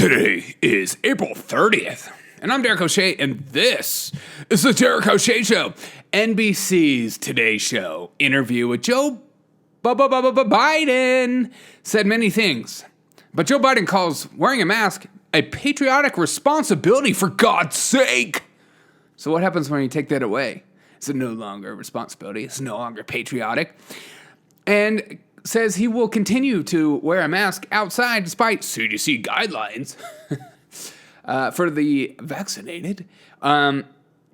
Today is April 30th, and I'm Derek O'Shea, and this is the Derek O'Shea Show, NBC's Today Show. Interview with Joe Biden said many things, but Joe Biden calls wearing a mask a patriotic responsibility, for God's sake. So what happens when you take that away? It's no longer a responsibility. It's no longer patriotic. And says he will continue to wear a mask outside despite CDC guidelines for the vaccinated,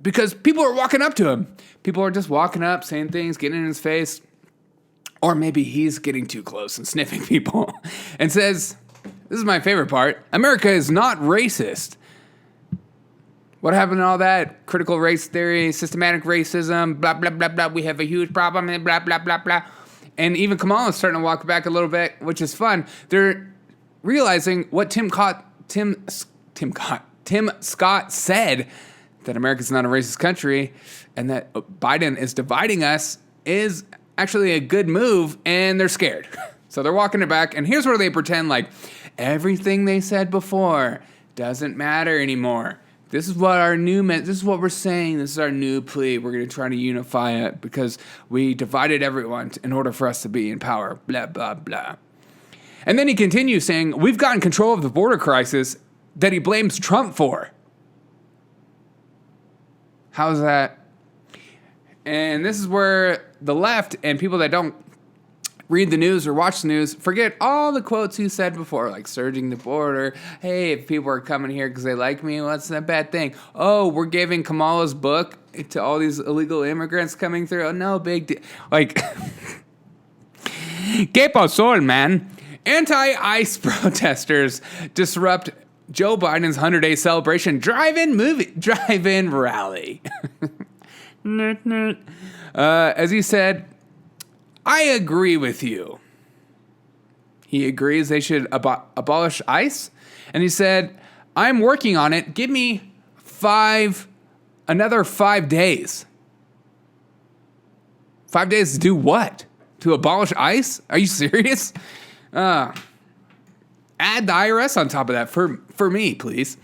because people are walking up to him. People are just walking up, saying things, getting in his face, or maybe he's getting too close and sniffing people, and says, this is my favorite part, America is not racist. What happened to all that critical race theory, systematic racism, blah, blah, blah, blah, we have a huge problem, and blah, blah, blah, blah. And even Kamala's starting to walk back a little bit, which is fun. They're realizing what Tim Scott said, that America's not a racist country, and that Biden is dividing us, is actually a good move, and they're scared. So they're walking it back, and here's where they pretend like everything they said before doesn't matter anymore. This is what this is what we're saying. This is our new plea. We're going to try to unify it because we divided everyone in order for us to be in power. Blah, blah, blah. And then he continues saying, we've gotten control of the border crisis that he blames Trump for. How's that? And this is where the left and people that don't read the news or watch the news forget all the quotes he said before, like surging the border. Hey, if people are coming here because they like me, what's that bad thing? Oh, we're giving Kamala's book to all these illegal immigrants coming through. Oh, no big deal. Like, que pasó, man? Anti-ICE protesters disrupt Joe Biden's 100-day celebration drive-in rally. As he said, I agree with you. He agrees they should abolish ICE. And he said, I'm working on it. Give me another 5 days. 5 days to do what? To abolish ICE? Are you serious? Add the IRS on top of that for me, please.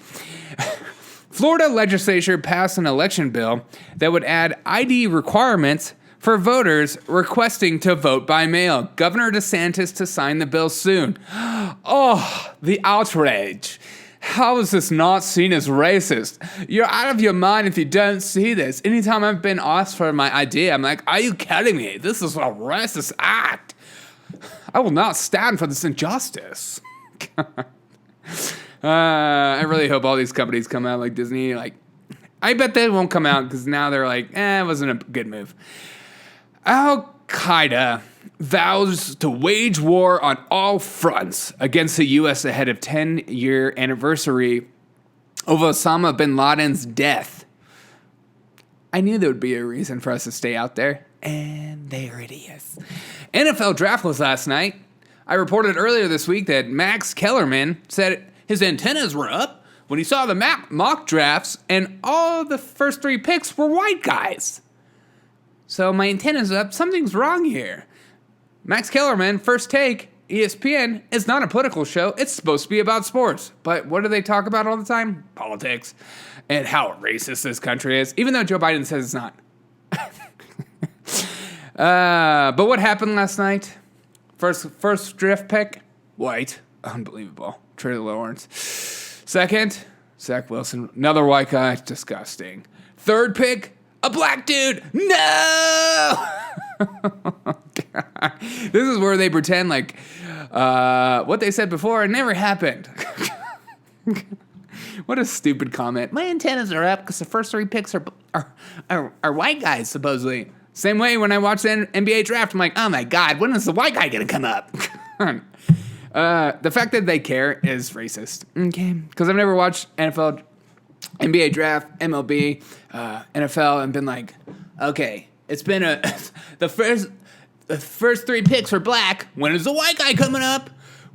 Florida legislature passed an election bill that would add ID requirements for voters requesting to vote by mail. Governor DeSantis to sign the bill soon. Oh, the outrage. How is this not seen as racist? You're out of your mind if you don't see this. Anytime I've been asked for my ID, I'm like, are you kidding me? This is a racist act. I will not stand for this injustice. I really hope all these companies come out like Disney. Like, I bet they won't come out because now they're like, it wasn't a good move. Al-Qaeda vows to wage war on all fronts against the U.S. ahead of 10-year anniversary of Osama bin Laden's death. I knew there would be a reason for us to stay out there, and there it is. NFL draft was last night. I reported earlier this week that Max Kellerman said his antennas were up when he saw the mock drafts, and all the first 3 picks were white guys. So my antenna's up. Something's wrong here. Max Kellerman, First Take, ESPN, is not a political show. It's supposed to be about sports. But what do they talk about all the time? Politics. And how racist this country is. Even though Joe Biden says it's not. But what happened last night? First draft pick, white. Unbelievable. Trey Lawrence. Second, Zach Wilson. Another white guy. Disgusting. Third pick, a black dude. No! This is where they pretend like what they said before never happened. What a stupid comment. My antennas are up because the first 3 picks are white guys, supposedly. Same way when I watch the NBA draft, I'm like, oh my God, when is the white guy going to come up? The fact that they care is racist. Okay. Because I've never watched NFL, NBA draft, MLB, NFL, and been like, okay, it's been the first 3 picks were black. When is the white guy coming up?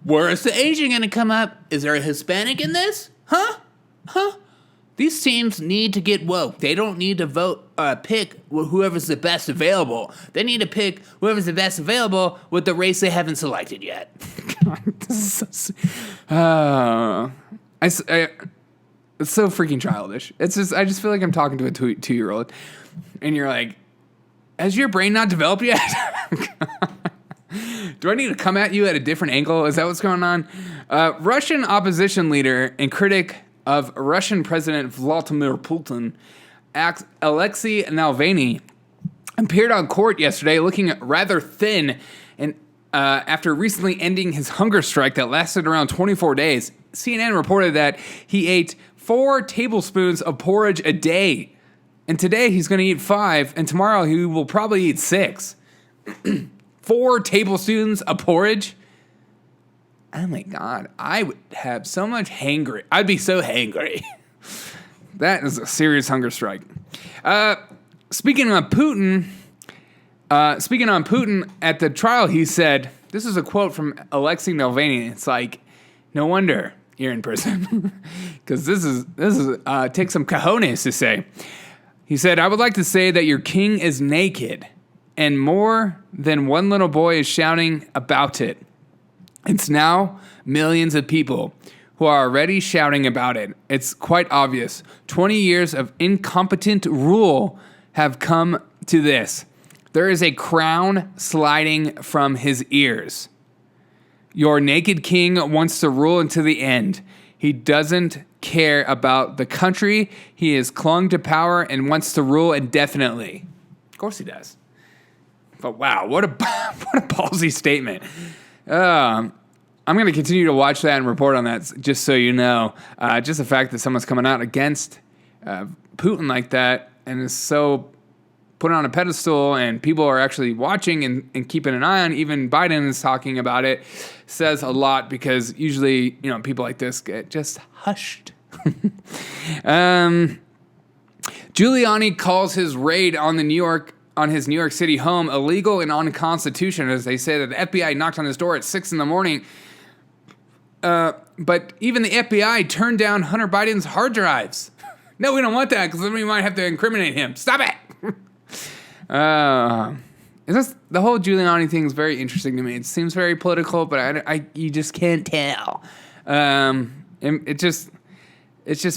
Where is the Asian going to come up? Is there a Hispanic in this? Huh? These teams need to get woke. They don't need to pick whoever's the best available. They need to pick whoever's the best available with the race they haven't selected yet. It's so freaking childish. I just feel like I'm talking to a 2-year-old, and you're like, has your brain not developed yet? Do I need to come at you at a different angle? Is that what's going on? Russian opposition leader and critic of Russian President Vladimir Putin, Alexei Navalny, appeared on court yesterday looking rather thin, and after recently ending his hunger strike that lasted around 24 days. CNN reported that he ate 4 tablespoons of porridge a day, and today he's going to eat 5, and tomorrow he will probably eat 6. 4 tablespoons of porridge? Oh my God, I would have so much hangry. I'd be so hangry. That is a serious hunger strike. Speaking on Putin, at the trial, he said, this is a quote from Alexei Navalny. It's like, no wonder you're in prison, because this is take some cojones to say. He said, I would like to say that your king is naked, and more than one little boy is shouting about it. It's now millions of people who are already shouting about it. It's quite obvious. 20 years of incompetent rule have come to this. There is a crown sliding from his ears. Your naked king wants to rule until the end. He doesn't care about the country. He has clung to power and wants to rule indefinitely. Of course he does. But wow, what a ballsy statement. I'm going to continue to watch that and report on that, just so you know. Just the fact that someone's coming out against Putin like that and is so put on a pedestal, and people are actually watching and keeping an eye on, even Biden is talking about it, says a lot, because usually, people like this get just hushed. Giuliani calls his raid on his New York City home illegal and unconstitutional, as they say that the FBI knocked on his door at 6 a.m. But even the FBI turned down Hunter Biden's hard drives. No, we don't want that, because then we might have to incriminate him. Stop it! The whole Giuliani thing is very interesting to me. It seems very political, but you just can't tell. It just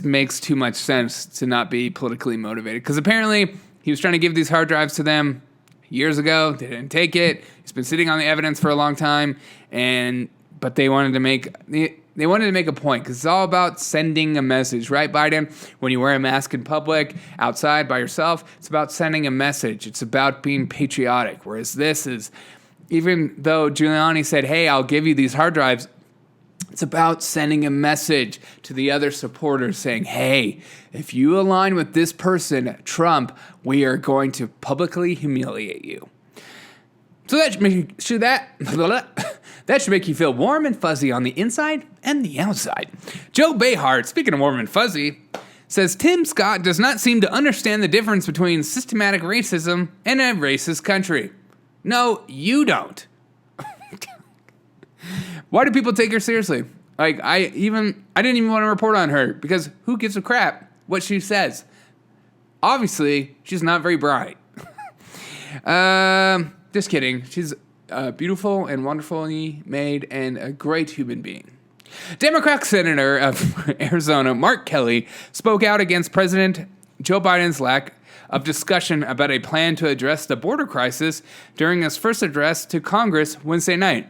makes too much sense to not be politically motivated, because apparently he was trying to give these hard drives to them years ago. They didn't take it. He's been sitting on the evidence for a long time, but they wanted to make a point, because it's all about sending a message, right, Biden? When you wear a mask in public, outside by yourself, it's about sending a message. It's about being patriotic. Whereas this is, even though Giuliani said, hey, I'll give you these hard drives, it's about sending a message to the other supporters saying, hey, if you align with this person, Trump, we are going to publicly humiliate you. So that should make you feel warm and fuzzy on the inside and the outside. Joe Behar, speaking of warm and fuzzy, says Tim Scott does not seem to understand the difference between systematic racism and a racist country. No, you don't. Why do people take her seriously? Like, I didn't even want to report on her, because who gives a crap what she says? Obviously, she's not very bright. Just kidding. She's beautiful and wonderfully made and a great human being. Democratic Senator of Arizona, Mark Kelly, spoke out against President Joe Biden's lack of discussion about a plan to address the border crisis during his first address to Congress Wednesday night.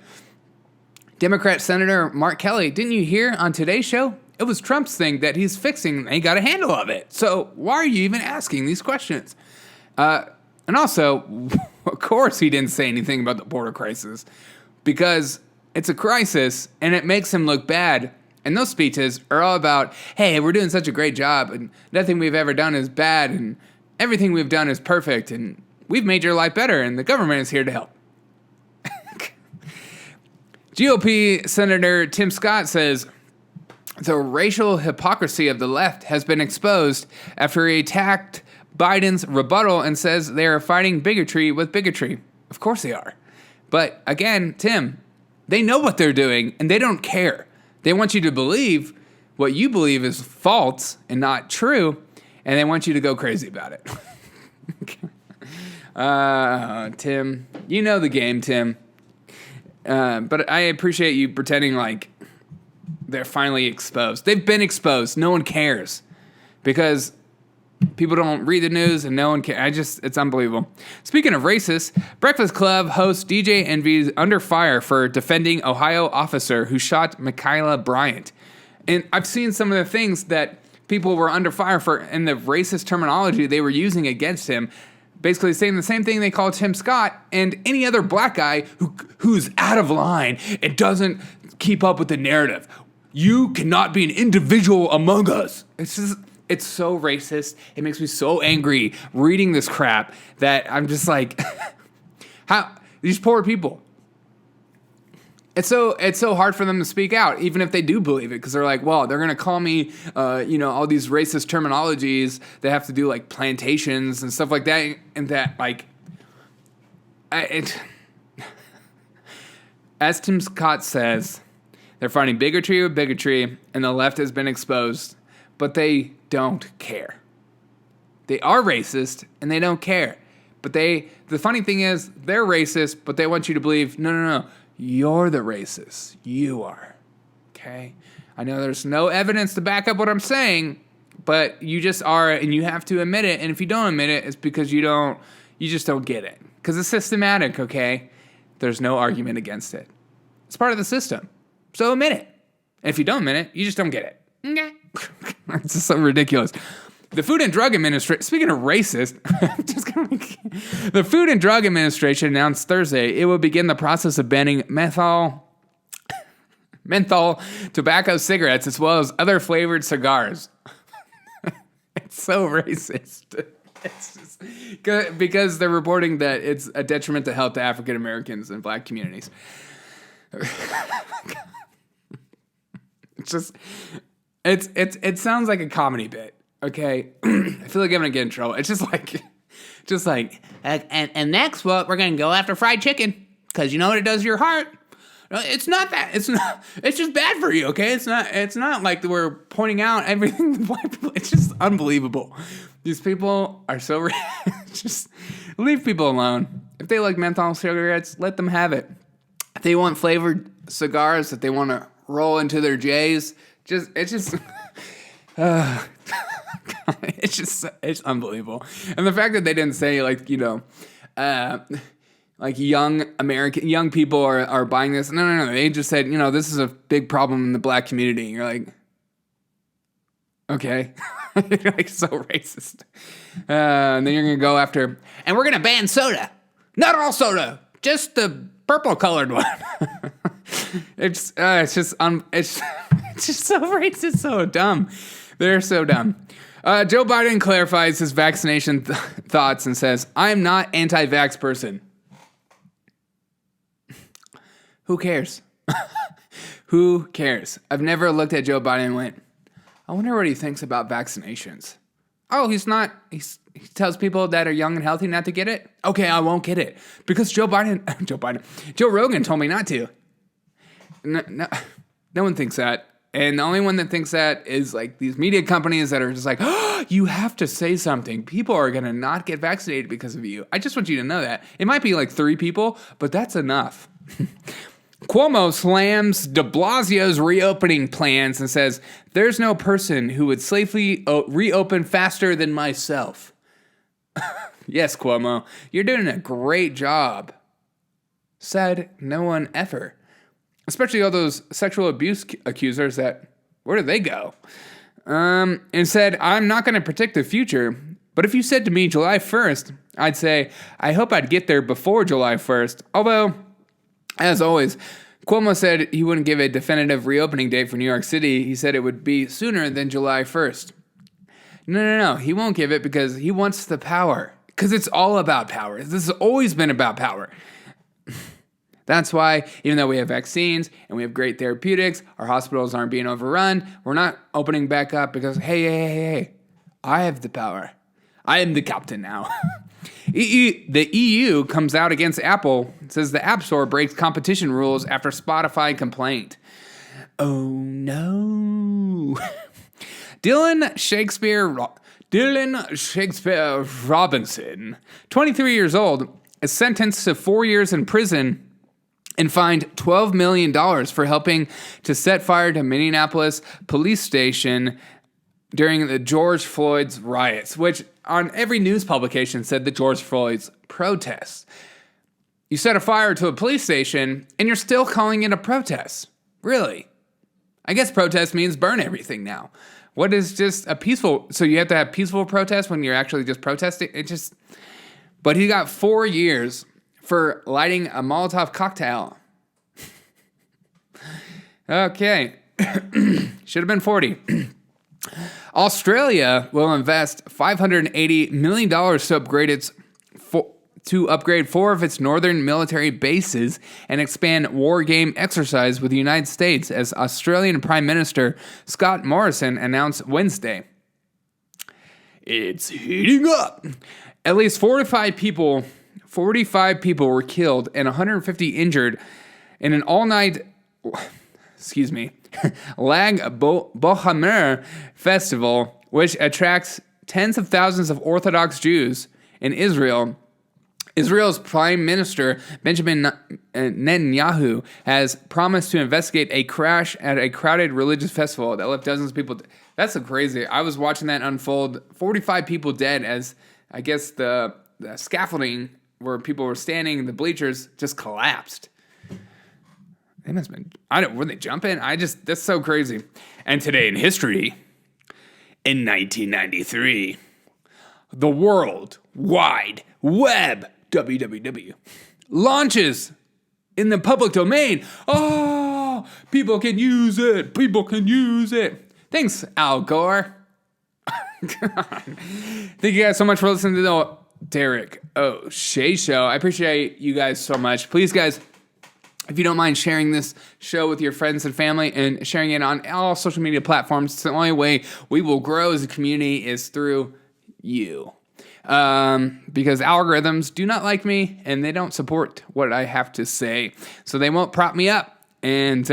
Democrat Senator Mark Kelly, didn't you hear on today's show? It was Trump's thing that he's fixing, and he got a handle of it. So why are you even asking these questions? And also, of course he didn't say anything about the border crisis, because it's a crisis and it makes him look bad. And those speeches are all about, hey, we're doing such a great job and nothing we've ever done is bad and everything we've done is perfect and we've made your life better and the government is here to help. GOP Senator Tim Scott says the racial hypocrisy of the left has been exposed after he attacked Biden's rebuttal and says they are fighting bigotry with bigotry. Of course they are. But again, Tim, they know what they're doing and they don't care. They want you to believe what you believe is false and not true, and they want you to go crazy about it. Tim, you know the game, Tim. But I appreciate you pretending like they're finally exposed. They've been exposed. No one cares because people don't read the news and no one cares. It's unbelievable. Speaking of racist, Breakfast Club host DJ Envy's under fire for defending Ohio officer who shot Michaela Bryant. And I've seen some of the things that people were under fire for and the racist terminology they were using against him. Basically saying the same thing they call Tim Scott and any other black guy who's out of line and doesn't keep up with the narrative. You cannot be an individual among us. It's so racist. It makes me so angry reading this crap that I'm just like, how these poor people. It's so hard for them to speak out, even if they do believe it, because they're like, well, they're gonna call me, all these racist terminologies. They have to do like plantations and stuff like that, and that like, as Tim Scott says, they're fighting bigotry with bigotry, and the left has been exposed, but they don't care. They are racist, and they don't care. But the funny thing is, they're racist, but they want you to believe, no. You're the racist. You are. Okay? I know there's no evidence to back up what I'm saying, but you just are, and you have to admit it. And if you don't admit it, it's because you just don't get it. Because it's systematic, okay? There's no argument against it. It's part of the system. So admit it. And if you don't admit it, you just don't get it. Okay? It's just so ridiculous. The Food and Drug Administration, speaking of racist, the Food and Drug Administration announced Thursday it will begin the process of banning menthol tobacco cigarettes as well as other flavored cigars. It's so racist. It's just, because they're reporting that it's a detriment to health to African Americans and black communities. It sounds like a comedy bit. Okay, I feel like I'm gonna get in trouble. It's just like, and next, well, we're gonna go after fried chicken because you know what it does to your heart. It's not that. It's not. It's just bad for you. Okay, it's not like we're pointing out everything. It's just unbelievable. These people are so. Just leave people alone. If they like menthol cigarettes, let them have it. If they want flavored cigars that they want to roll into their J's, it's unbelievable. And the fact that they didn't say like young people are buying this. No. They just said, this is a big problem in the black community. And you're like, okay. You're like so racist. And then you're going to go after, and we're going to ban soda. Not all soda, just the purple colored one. It's just so racist, so dumb. They're so dumb. Joe Biden clarifies his vaccination thoughts and says, I'm not anti-vax person. Who cares? Who cares? I've never looked at Joe Biden and went, I wonder what he thinks about vaccinations. Oh, he tells people that are young and healthy not to get it? Okay, I won't get it. Because Joe Rogan told me not to. No one thinks that. And the only one that thinks that is like these media companies that are just like, oh, you have to say something. People are going to not get vaccinated because of you. I just want you to know that. It might be like 3 people, but that's enough. Cuomo slams de Blasio's reopening plans and says, there's no person who would safely reopen faster than myself. Yes, Cuomo, you're doing a great job. Said no one ever. Especially all those sexual abuse accusers where do they go? And said, I'm not going to predict the future, but if you said to me July 1st, I'd say, I hope I'd get there before July 1st. Although, as always, Cuomo said he wouldn't give a definitive reopening date for New York City. He said it would be sooner than July 1st. No. He won't give it because he wants the power. Because it's all about power. This has always been about power. That's why, even though we have vaccines and we have great therapeutics, our hospitals aren't being overrun. We're not opening back up because, hey, I have the power. I am the captain now. The EU comes out against Apple. It says the App Store breaks competition rules after Spotify complaint. Oh, no. Dylan Shakespeare Robinson, 23 years old, is sentenced to 4 years in prison and fined $12 million for helping to set fire to Minneapolis police station during the George Floyd's riots, which on every news publication said the George Floyd's protests. You set a fire to a police station and you're still calling it a protest. Really? I guess protest means burn everything now. What is just a peaceful... So you have to have peaceful protest when you're actually just protesting? But he got 4 years for lighting a Molotov cocktail. Okay. Should have been 40. Australia will invest $580 million to upgrade 4 of its northern military bases and expand war game exercise with the United States, as Australian Prime Minister Scott Morrison announced Wednesday. It's heating up. At least 45 people were killed and 150 injured in an all-night, Lag Bohamer festival, which attracts tens of thousands of Orthodox Jews in Israel. Israel's Prime Minister Benjamin Netanyahu has promised to investigate a crash at a crowded religious festival that left dozens of people. That's so crazy. I was watching that unfold. 45 people dead as, I guess, the scaffolding where people were standing, the bleachers, just collapsed. They must have been, were they jumping? That's so crazy. And today in history, in 1993, the World Wide Web, WWW, launches in the public domain. Oh, people can use it. People can use it. Thanks, Al Gore. Thank you guys so much for listening to the Derek O'Shea Show. I appreciate you guys so much. Please, guys, if you don't mind sharing this show with your friends and family and sharing it on all social media platforms, it's the only way we will grow as a community is through you. Because algorithms do not like me and they don't support what I have to say. So they won't prop me up. And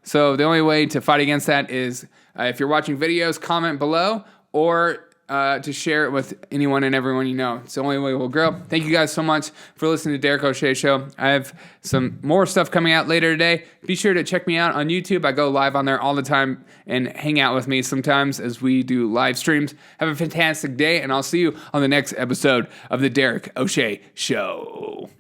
so the only way to fight against that is if you're watching videos, comment below or to share it with anyone and everyone you know. It's the only way we'll grow. Thank you guys so much for listening to Derek O'Shea Show. I have some more stuff coming out later today. Be sure to check me out on YouTube. I go live on there all the time and hang out with me sometimes as we do live streams. Have a fantastic day, and I'll see you on the next episode of the Derek O'Shea Show.